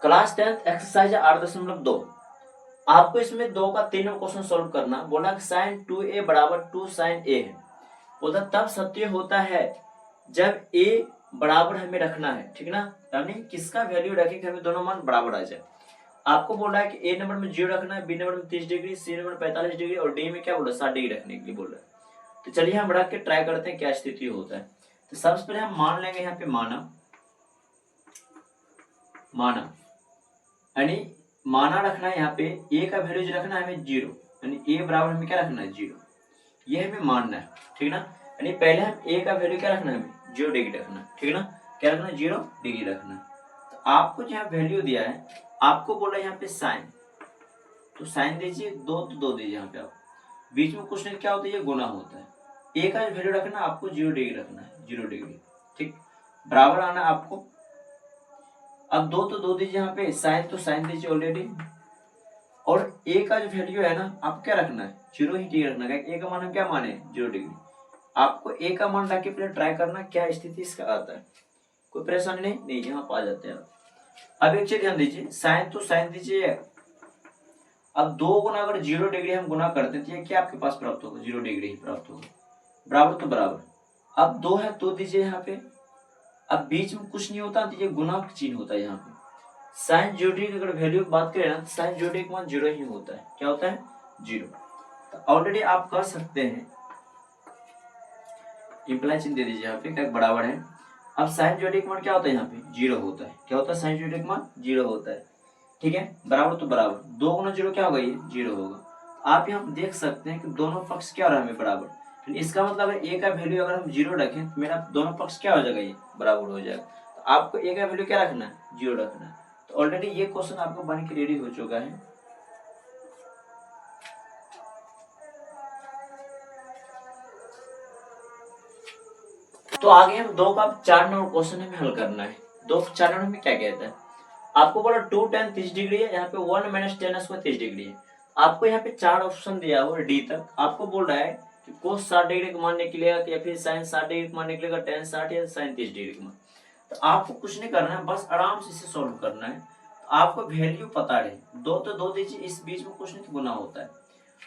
Class 10 exercise 8.2। आपको इसमें 2 का 3 क्वेश्चन सोल्व करना। बोला कि साइन 2a बराबर 2 साइन a है। बोला तब सत्य होता है जब a बराबर हमें रखना है, ठीक ना, यानी किसका वैल्यू रखे कि हमें दोनों मान बराबर आ जाए। आपको बोला है कि a नंबर में 0 रखना है, b नंबर में 30 डिग्री, c नंबर में 45 डिग्री और d में क्या बोला 60 डिग्री रखने के लिए बोल रहा है। तो चलिए हम रख के ट्राई करते हैं क्या स्थिति होता है। तो सबसे पहले हम मान लेंगे यहाँ पे माना यानी माना रखना है। यहाँ पे a का वैल्यू रखना है हमें 0, यानी a बराबर हमें क्या रखना है 0, ये हमें मानना है, ठीक ना। यानी पहले हम a का वैल्यू क्या रखना है हमें 0 डिग्री रखना है, ठीक ना, क्या रखना है 0 डिग्री रखना है। तो आपको जो वैल्यू दिया है, आपको बोला है यहाँ पे साइन, तो साइन दीजिए, 2 तो 2 दीजिए। यहाँ पे आप बीच में कुछ नहीं क्या होता है, ये गुना होता है। a का वैल्यू रखना आपको 0 डिग्री रखना है, 0 डिग्री, ठीक, बराबर आना आपको। अब 2 तो 2 दीजिए, यहाँ पे साइन तो साइन दीजिए ऑलरेडी, और a का जो वैल्यू है ना आपको क्या रखना है 0 ही डिग्री रखना है। a का मान हम क्या माने 0 डिग्री। आपको a का मान रख के पहले ट्राई करना क्या स्थिति इसका आता है। कोई परेशानी नहीं, यहाँ पा जाते हैं आप। अब एक चीज ध्यान दीजिए, साइन तो साइन दीजिए। अब 2 गुना अगर 0 डिग्री हम गुना करते हैं क्या आपके पास प्राप्त होगा 0 डिग्री ही प्राप्त होगा, बराबर तो बराबर। अब 2 है 2 दीजिए यहाँ पे। अब बीच में कुछ नहीं होता तो ये गुना का चिन्ह होता है। यहाँ पे साइन 0 डिग्री की अगर वैल्यू की बात करें ना, साइन 0 डिग्री का मान 0 ही होता है। क्या होता है 0। तो ऑलरेडी आप कर सकते हैं, इंप्लाई चिन्ह दे दीजिए यहाँ पे क्या बराबर है। अब साइन 0 डिग्री का मान क्या होता है यहाँ पे 0 होता है। क्या होता है साइन 0 डिग्री का मान 0 होता है, ठीक है, बराबर तो बराबर। 2 गुना 0 क्या होगा ये 0 होगा। आप यहाँ देख सकते हैं कि दोनों पक्ष क्या हो रहा है हमें बराबर। इसका मतलब अगर a का वैल्यू अगर हम 0 रखें तो मेरा दोनों पक्ष क्या हो जाएगा ये बराबर हो जाएगा। तो आपको a का वैल्यू क्या रखना है 0 रखना है। तो ऑलरेडी ये क्वेश्चन आपको बन के रेडी हो चुका है। तो आगे हम 2 का 4 नंबर क्वेश्चन हमें हल करना है। 2 4 नंबर में क्या कहता है, आपको बोला 2 tan 30 डिग्री है, यहाँ पे 1 - tan स्क्वायर 30 डिग्री है। आपको यहाँ पे 4 ऑप्शन दिया हुआ है डी तक। आपको बोल रहा है कि कोस 60 डिग्री का मान निकलेगा या फिर साइन 60 डिग्री का मान निकलेगा, tan 60 या साइन 30 डिग्री का मान। तो आपको कुछ नहीं करना है, बस आराम से इसे सॉल्व करना है। तो आपको वैल्यू पता रहे, 2 तो 2 दीजिए, इस बीच में कुछ नहीं तो गुना होता है।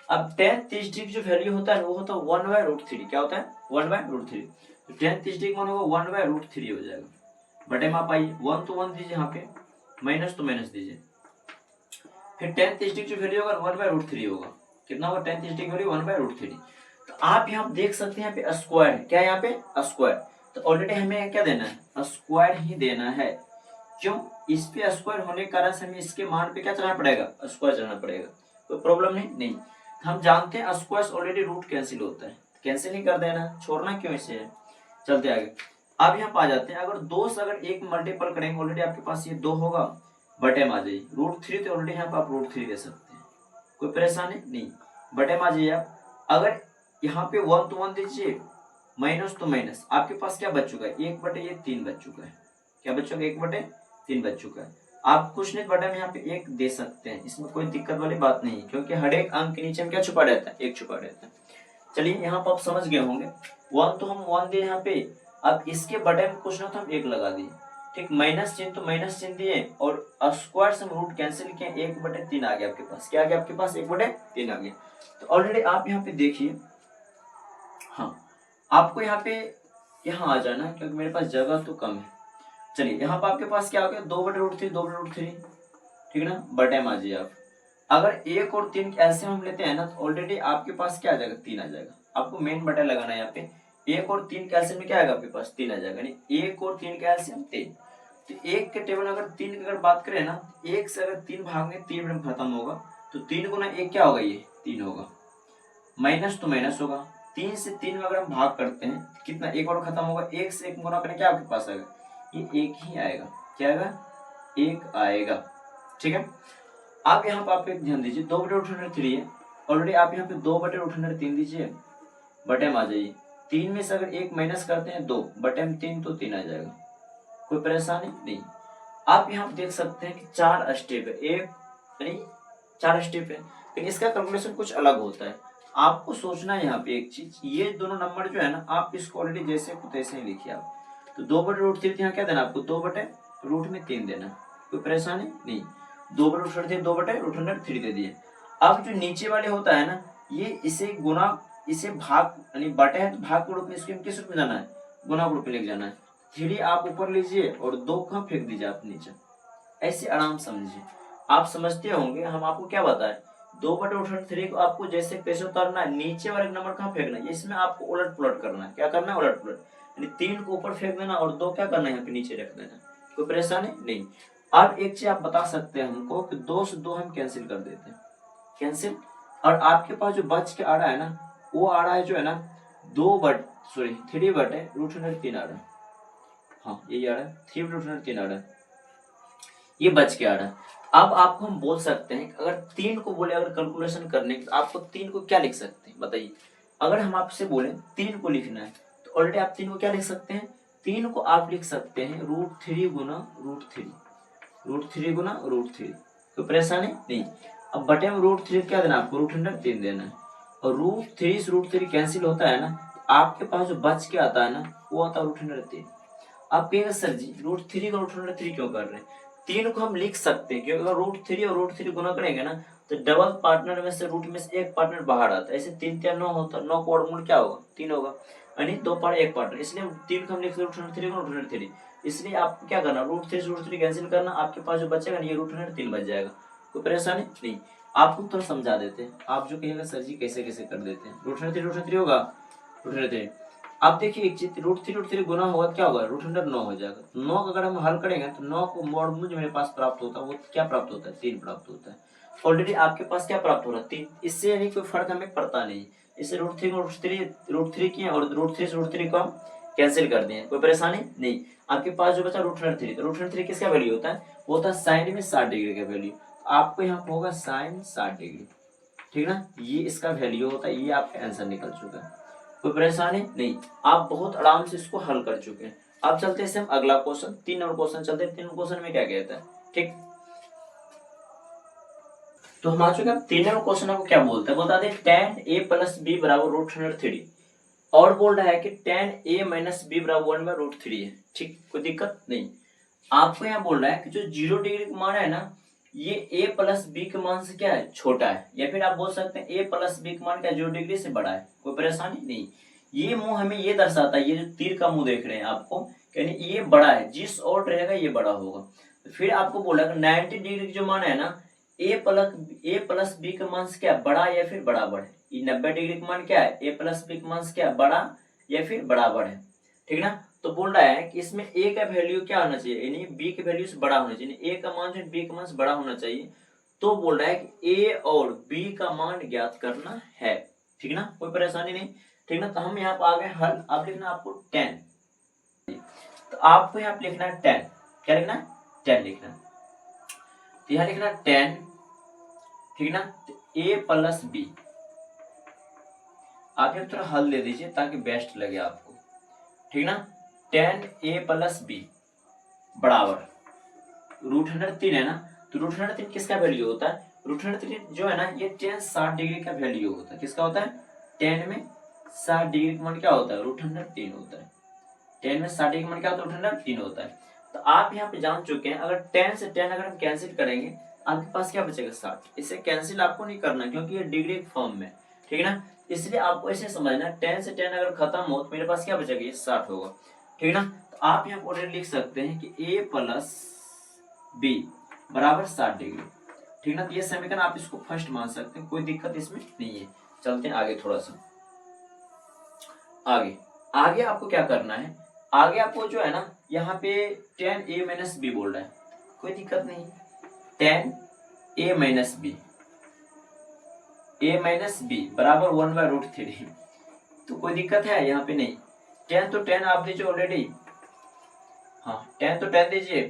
अब tan 30 डिग्री जो वैल्यू होता है वो होता है 1/√3। क्या होता है 1/√3। तो tan 30 डिग्री मान होगा 1/√3 हो जाएगा। बटे में आप आइए 1 तो 1 दीजिए, यहाँ पे माइनस तो माइनस दीजिए, फिर tan 30 डिग्री जो वैल्यू होगा 1/√3 होगा। कितना होगा tan 30 डिग्री वैल्यू 1/√3। तो आप यहाँ देख सकते हैं यहाँ पे स्क्वायर है, क्या है यहाँ पे स्क्वायर। तो ऑलरेडी हमें क्या देना है स्क्वायर ही देना है। क्यों, इस पे स्क्वायर होने के कारण से हमें इसके मान पे क्या चढ़ाना पड़ेगा स्क्वायर चढ़ाना पड़ेगा। कोई प्रॉब्लम नहीं। हम जानते हैं स्क्वायर ऑलरेडी रूट कैंसिल होता है, कैंसिल ही कर देना, छोड़ना क्यों इसे है। चलते आगे। अब यहाँ आ जाते हैं, अगर 2 से अगर 1 मल्टीपल करेंगे ऑलरेडी आपके पास ये 2 होगा, बटे में आ जाइए √3। तो ऑलरेडी यहाँ पे आप √3 दे सकते हैं, कोई परेशानी नहीं। बटे में आ जाइए आप। अगर यहाँ पे 1 तो 1 दीजिए, माइनस तो माइनस, आपके पास क्या बच चुका है 1/3 बच चुका है। क्या बच चुका है 1/3 बच चुका है। आप कुछ नहीं बटे में यहाँ पे 1 दे सकते हैं, इसमें कोई दिक्कत वाली बात नहीं है, क्योंकि हर एक अंक के नीचे में क्या छुपा रहता है 1 छुपा रहता है। चलिए यहाँ पर आप समझ गए होंगे। 1 तो हम 1 दिए यहाँ पे। अब इसके बटे में कुछ ना तो हम 1 लगा दिए, ठीक, माइनस चिन्ह तो माइनस चिन्ह दिए, और स्क्वायर से हम रूट कैंसिल किए, 1/3 आ गया आपके पास। क्या आ गया आपके पास 1/3 आ गया। तो ऑलरेडी आप यहाँ पे देखिए, हाँ आपको यहाँ पे यहाँ आ जाना, क्योंकि मेरे पास जगह तो कम है। चलिए यहाँ पर आपके पास क्या हो गया 2/√3, 2/√3, ठीक ना, बटे में आ जाइए आप। अगर 1 और 3 एलसीएम हम लेते हैं ना, तो ऑलरेडी आपके पास क्या आ जाएगा 3 आ जाएगा। आपको मेन बटन लगाना है यहाँ पे। 1 और 3 का एलसीएम में क्या आएगा आपके पास 3 आ जाएगा, यानी 1 और 3 का एलसीएम 3। तो 1 के टेबल अगर 3 की अगर बात करें ना, 1 से अगर 3 भागेंगे 3 में खत्म होगा, तो 3 गुना 1 क्या होगा ये 3 होगा, माइनस तो माइनस होगा। 3 से 3 में अगर हम भाग करते हैं कितना 1 और खत्म होगा, 1 से 1 गुना करें क्या आपके पास आएगा ये 1 ही आएगा। क्या आएगा 1 आएगा, ठीक है। आप यहाँ पे आप एक ध्यान दीजिए 2/√3 है, ऑलरेडी आप यहाँ पे 2/√3 दीजिए, बटे में आ जाइए। 3 में से अगर 1 माइनस करते हैं 2, बटे में 3 तो 3 आ जाएगा, कोई परेशानी नहीं। आप यहाँ देख सकते हैं कि 4 स्टेप है, एक नहीं 4 स्टेप है, लेकिन इसका कैलकुलेशन कुछ अलग होता है। आपको सोचना है यहाँ पे एक चीज, ये दोनों नंबर जो है ना आप इसको ऑलरेडी जैसे को तैसे ही लिखिए आप। तो 2/√3 यहाँ क्या देना आपको 2/√3 देना, कोई परेशानी नहीं। 2/√3 2/√3 दे दिए। अब जो नीचे वाले होता है ना, ये इसे गुना, इसे भाग यानी बटे है तो भाग के रूप में, इसको किस रूप में जाना है, गुना के रूप में लेके जाना है। 3 आप ऊपर लीजिए और 2 कहाँ फेंक दीजिए आप नीचे, ऐसे आराम समझिए। आप समझते होंगे हम आपको क्या बताएं, 2/√3 को आपको जैसे कैसे उतारना है, नीचे वाले नंबर कहाँ फेंकना है, इसमें आपको उलट पुलट करना है। क्या करना है, उलट पुलट, यानी 3 को ऊपर फेंक देना और 2 क्या करना है, यहाँ पे नीचे रख देना। कोई परेशानी नहीं। अब एक चीज आप बता सकते हैं हमको कि 2 से 2 हम कैंसिल कर देते हैं, कैंसिल, और आपके पास जो बच के आ रहा है ना, वो आ रहा है जो है ना 3/√3 आ रहा है। हाँ यही आ रहा है, 3/√3 आ रहा है, ये बच के आ रहा है। अब आपको हम बोल सकते हैं अगर 3 को बोले, अगर कैलकुलेशन करने की, तो आपको 3 को क्या लिख सकते हैं बताइए। अगर हम आपसे बोले 3 को लिखना है, तो ऑलरेडी आप 3 को क्या लिख सकते हैं, 3 को आप लिख सकते हैं √3 गुना √3, √3 गुना √3। कोई परेशानी नहीं। अब बटे में √3 क्या देना आपको, √3 देना है, और √3 से √3 कैंसिल होता है ना, तो आपके पास जो बच के आता है ना, वो आता है √3। आप कहेंगे सर जी √3 का √3 क्यों कर रहे हैं, 3 को हम लिख सकते हैं क्योंकि अगर √3 और √3 गुना करेंगे ना, तो डबल पार्टनर में से रूट में से एक पार्टनर बाहर आता है। ऐसे 3 3 9 होता है, 9 का वर्गमूल क्या होगा, 3 होगा, यानी 2 पार्ट 1 पार्टनर, इसलिए 3 को हम लिख सकते √3 इसलिए आपको क्या करना, √3 से √3 कैंसिल करना, आपके पास जो बचेगा ये √3 बच जाएगा। कोई परेशानी नहीं। आपको थोड़ा समझा देते हैं, आप जो कहेंगे सर जी कैसे कैसे कर देते हैं, √3 होगा, √3। अब देखिए एक चीज, √3 गुना होगा क्या होगा, √9 हो जाएगा। 9 का अगर हम हल करेंगे तो 9 को वर्गमूल जो मेरे पास प्राप्त होता है वो क्या प्राप्त होता है, 3 प्राप्त होता है। ऑलरेडी आपके पास क्या प्राप्त हो रहा है, 3। इससे यानी कोई फर्क हमें पड़ता नहीं। इसे √3 किए और √3 से √3 को हम कैंसिल कर दिए, कोई परेशानी नहीं। आपके पास जो बचा √3, तो √3 किसका वैल्यू होता है, वो होता है साइन में 60 डिग्री का वैल्यू। आपको यहाँ पे होगा साइन 60 डिग्री, ठीक ना, ये इसका वैल्यू होता है, ये आपका आंसर निकल चुका है। कोई परेशानी नहीं, आप बहुत आराम से इसको हल कर चुके हैं। अब चलते हैं हम अगला क्वेश्चन, 3 नंबर क्वेश्चन चलते हैं। 3 क्वेश्चन में क्या कहता है, ठीक, तो हम आ चुके हैं 3 नंबर क्वेश्चन। आपको क्या बोलता है, बता दे tan a + b = √3 और बोल रहा है कि tan a - b = 1/√3 है, ठीक, कोई दिक्कत नहीं। आपको यहाँ बोल रहा है कि जो 0 डिग्री का मान है ना, ये a + b के मान से क्या है, छोटा है, या फिर आप बोल सकते हैं a + b का मान क्या 0 डिग्री से बड़ा है। कोई परेशानी नहीं। ये मुंह हमें ये दर्शाता है, ये जो तीर का मुंह देख रहे हैं आपको, यानी ये बड़ा है, जिस और रहेगा ये बड़ा होगा। फिर आपको बोला 90 डिग्री का जो मान है ना, a + b का मान से क्या बड़ा या फिर बराबर है। ये 90 डिग्री का मान क्या है, a + b का मान से क्या बड़ा या फिर बराबर है, ठीक ना। तो बोल रहा है कि इसमें a का वैल्यू क्या होना चाहिए, यानी b के वैल्यू से बड़ा होना चाहिए, a का मान जो b का मान से बड़ा होना चाहिए। तो बोल रहा है कि a और b का मान ज्ञात करना है, ठीक ना, कोई परेशानी नहीं, ठीक ना। तो हम यहाँ पे आ गए हल। अब लिखना आपको 10, तो आपको यहाँ पे लिखना है 10, क्या लिखना है, 10 लिखना है। तो यहाँ लिखना 10, ठीक ना। तो a + b, आप यहाँ थोड़ा हल दे दीजिए ताकि बेस्ट लगे आपको, ठीक ना। 10 a + b बराबर √3 है ना, तो √3 किसका वैल्यू होता है, √3 जो है ना, ये tan 60 डिग्री का वैल्यू होता है। किसका होता है, tan में 60 डिग्री का मान क्या होता है, √3 होता है। tan में 60 डिग्री का मान क्या होता है, √3 होता है। तो आप यहाँ पे जान चुके हैं, अगर tan से tan अगर हम कैंसिल करेंगे, आपके पास क्या बचेगा, 60। इसे कैंसिल आपको नहीं करना क्योंकि ये डिग्री फॉर्म में, ठीक है ना। इसलिए आपको ऐसे समझना, tan से tan अगर खत्म हो तो मेरे पास क्या बचेगा, ये 60 होगा, ठीक ना। तो आप यहाँ पर लिख सकते हैं कि a + b = 60 डिग्री, ठीक ना। तो ये समीकरण आप इसको फर्स्ट मान सकते हैं, कोई दिक्कत इसमें नहीं है। चलते हैं आगे, थोड़ा सा आगे। आगे आपको क्या करना है, आगे आपको जो है ना, यहाँ पे tan a - b बोल रहा है, कोई दिक्कत नहीं। tan a - b बराबर 1/√3, तो कोई दिक्कत है यहाँ पे नहीं। tan तो tan आप दीजिए ऑलरेडी, हाँ tan तो tan दीजिए।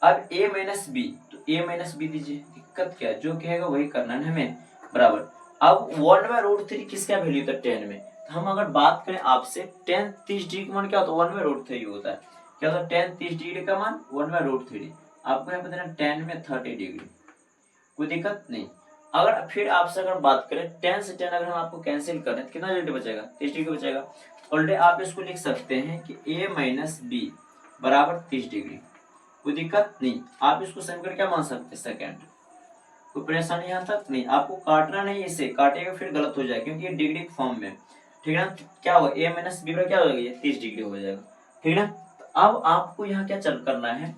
अब a - b, तो a - b दीजिए, दिक्कत क्या है, जो कहेगा वही करना है हमें, बराबर। अब 1/√3 किसका वैल्यू था, tan में। तो हम अगर बात करें आपसे, tan 30 डिग्री का मान क्या होता है, 1/√3 होता है। क्या होता है, tan 30 डिग्री का मान 1/√3। आपको यहाँ पे देना tan में 30 डिग्री, कोई दिक्कत नहीं। अगर फिर आपसे अगर बात करें tan से tan अगर हम आपको कैंसिल करें तो कितना डिग्री बचेगा, 30 डिग्री बचेगा। ऑलरेडी आप इसको लिख सकते हैं कि a - b = 30 डिग्री, कोई दिक्कत नहीं, आप इसको समीकरण क्या मान सकते हैं, सेकंड। कोई परेशानी यहाँ तक नहीं, आपको काटना नहीं, इसे काटेगा फिर गलत हो जाएगा क्योंकि ये डिग्री के फॉर्म में, ठीक है ना। क्या होगा, a माइनस बी क्या हो जाएगा, 30 डिग्री हो जाएगा, ठीक है ना। तो अब आपको यहाँ क्या चल करना है,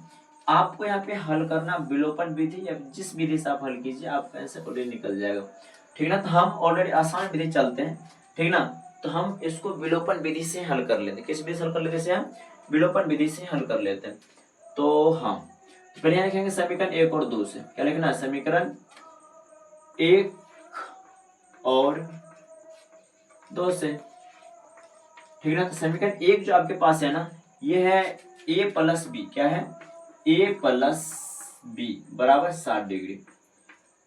आपको यहाँ पे हल करना विलोपन विधि, या जिस विधि से आप हल कीजिए आपका आंसर ऑलरेडी निकल जाएगा, ठीक है ना। तो हम ऑलरेडी आसान विधि चलते हैं, ठीक ना। तो हम इसको विलोपन विधि से हल कर लेते हैं, किस विधि से हल कर लेते हैं, हम विलोपन विधि से हल कर लेते हैं। तो हम पहले यहाँ लिखेंगे समीकरण 1 और 2 से, क्या लिखना है, समीकरण 1 और 2 से, ठीक है ना। तो समीकरण 1 जो आपके पास है ना, ये है a प्लस बी, क्या है, a प्लस बी बराबर 60 डिग्री,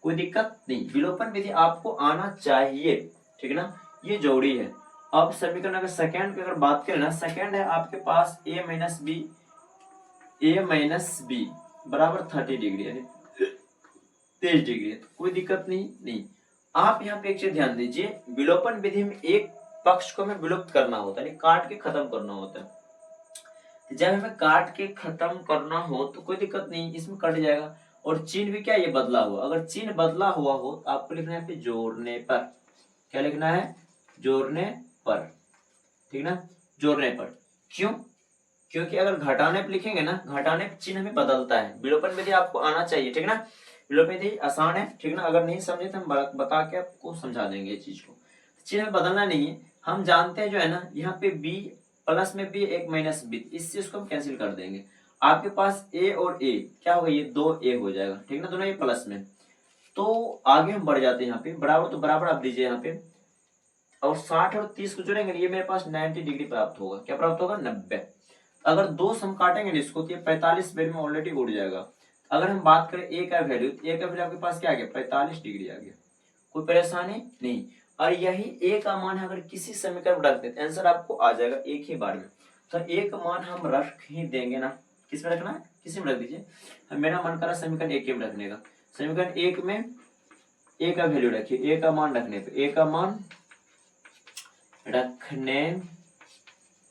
कोई दिक्कत नहीं, विलोपन विधि आपको आना चाहिए, ठीक है ना, ये जोड़ी है। अब समीकरण अगर सेकंड की अगर बात करें ना, सेकंड है आपके पास a माइनस बी बराबर 30 डिग्री यानी 23 डिग्री, तो कोई दिक्कत नहीं। आप यहाँ पे एक चीज ध्यान दीजिए, विलोपन विधि में एक पक्ष को हमें विलुप्त करना होता है, यानी काट के खत्म करना होता है। जब हमें काट के खत्म करना हो तो कोई दिक्कत नहीं, इसमें कट जाएगा। और चिन्ह भी क्या, ये बदला हुआ, अगर चिन्ह बदला हुआ हो तो आपको लिखना है जोड़ने पर, क्या लिखना है, जोड़ने पर, ठीक ना, जोड़ने पर। क्यों, क्योंकि अगर घटाने पर लिखेंगे ना, घटाने पर चिन्ह में बदलता है, विलोपन विधि आपको आना चाहिए, ठीक ना। विलोपन विधि आसान है, ठीक ना, अगर नहीं समझे तो हम बता के आपको समझा देंगे इस चीज को। चिन्ह में बदलना नहीं है, हम जानते हैं जो है ना, यहाँ पे b प्लस में b 1 माइनस बी, इससे उसको हम कैंसिल कर देंगे, आपके पास a और a क्या होगा, ये 2a हो जाएगा, ठीक ना, दोनों ये प्लस में। तो आगे हम बढ़ जाते हैं, यहाँ पे बराबर, तो बराबर आप दीजिए यहाँ पे, और 60 और 30 को जोड़ेंगे, ये मेरे पास 90 डिग्री प्राप्त होगा, क्या प्राप्त होगा, 90। अगर दो सम काटेंगे इसको तो ये 45 बेर में ऑलरेडी उड़ जाएगा। अगर हम बात करें a का वैल्यू, तो a का वैल्यू आपके पास क्या आ गया, 45 डिग्री आ गया, कोई परेशानी नहीं। और यही a का मान अगर किसी समीकरण में रख देते आंसर आपको आ जाएगा एक ही बार में। तो a का मान हम रख ही देंगे ना, किस में रखना है, किसी में रख दीजिए, मेरा मन कर रहा समीकरण 1 में रखने का। समीकरण 1 में a का वैल्यू रखिए, a का मान रखने पे, a का मान रखने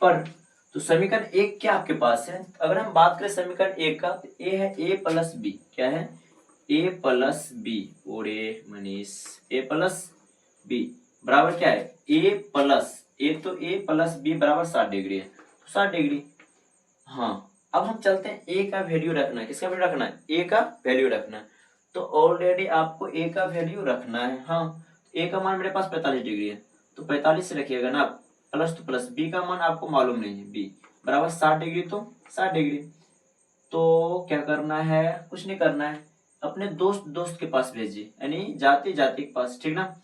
पर, तो समीकरण 1 क्या आपके पास है, अगर हम बात करें समीकरण 1 का, तो a है a प्लस बी, क्या है, a प्लस बी, ओरे मनीष, a प्लस बी बराबर क्या है, a प्लस, एक तो a प्लस बी बराबर 60 डिग्री है, तो 60 डिग्री। हाँ, अब हम चलते हैं a का वैल्यू रखना है, किसका वैल्यू रखना है, a का वैल्यू रखना है। तो ऑलरेडी आपको a का वैल्यू रखना है, हाँ, a का मान मेरे पास 45 डिग्री है, तो 45 से रखिएगा ना आप, प्लस तो प्लस, b का मान आपको मालूम नहीं है, b बराबर 60 डिग्री, तो 60 डिग्री। तो क्या करना है, कुछ नहीं करना है, अपने दोस्त के पास भेजिए, यानी जाते जाते के पास, ठीक ना।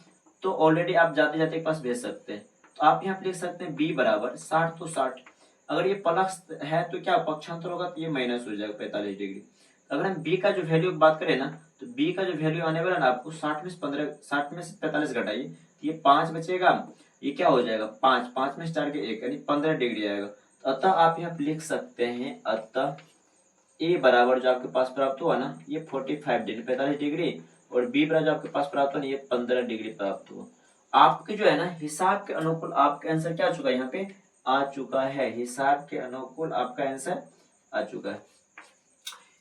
तो ऑलरेडी आप जाते जाते के पास भेज सकते हैं, तो आप यहाँ पे लिख सकते हैं b बराबर 60, तो 60, अगर ये प्लस है तो क्या पक्षांतर होगा, तो ये माइनस हो जाएगा 45 डिग्री। अगर हम b का जो वैल्यू बात करें ना, तो b का जो वैल्यू आने वाला ना आपको 60 में से 15, 60 में से 45 घटाइए, तो ये 5 बचेगा, ये क्या हो जाएगा, 5, 5 में स्टार के 1 यानी 15 डिग्री आएगा। तो अतः आप यहाँ लिख सकते हैं, अतः a बराबर जो आपके पास प्राप्त हुआ ना, ये 45 डिग्री, 45 डिग्री, और b बराबर जो आपके पास प्राप्त हुआ, ये 15 डिग्री प्राप्त हुआ। आपके जो है ना हिसाब के अनुकूल आपका आंसर क्या आ चुका है, यहाँ पे आ चुका है, हिसाब के अनुकूल आपका आंसर आ चुका है।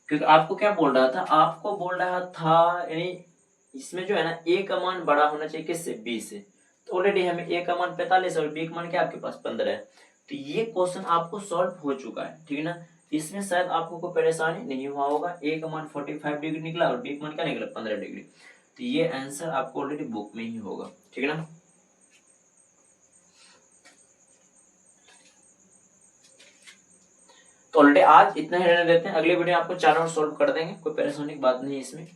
क्योंकि आपको क्या बोल रहा था, आपको बोल रहा था, यानी इसमें जो है ना a का मान बड़ा होना चाहिए किससे, b से, तो ऑलरेडी हमें a का मान 45 और b का मान क्या आपके पास 15 है, तो ये क्वेश्चन आपको सॉल्व हो चुका है, ठीक है ना। इसमें शायद आपको कोई परेशानी नहीं हुआ होगा, a का मान 45 डिग्री निकला और b का मान क्या निकला 15 डिग्री, तो ये आंसर आपको ऑलरेडी बुक में ही होगा, ठीक है ना। तो ऑलरेडी आज इतना ही रहने देते हैं, अगले वीडियो आपको 4 और सॉल्व कर देंगे, कोई परेशानी की बात नहीं है इसमें।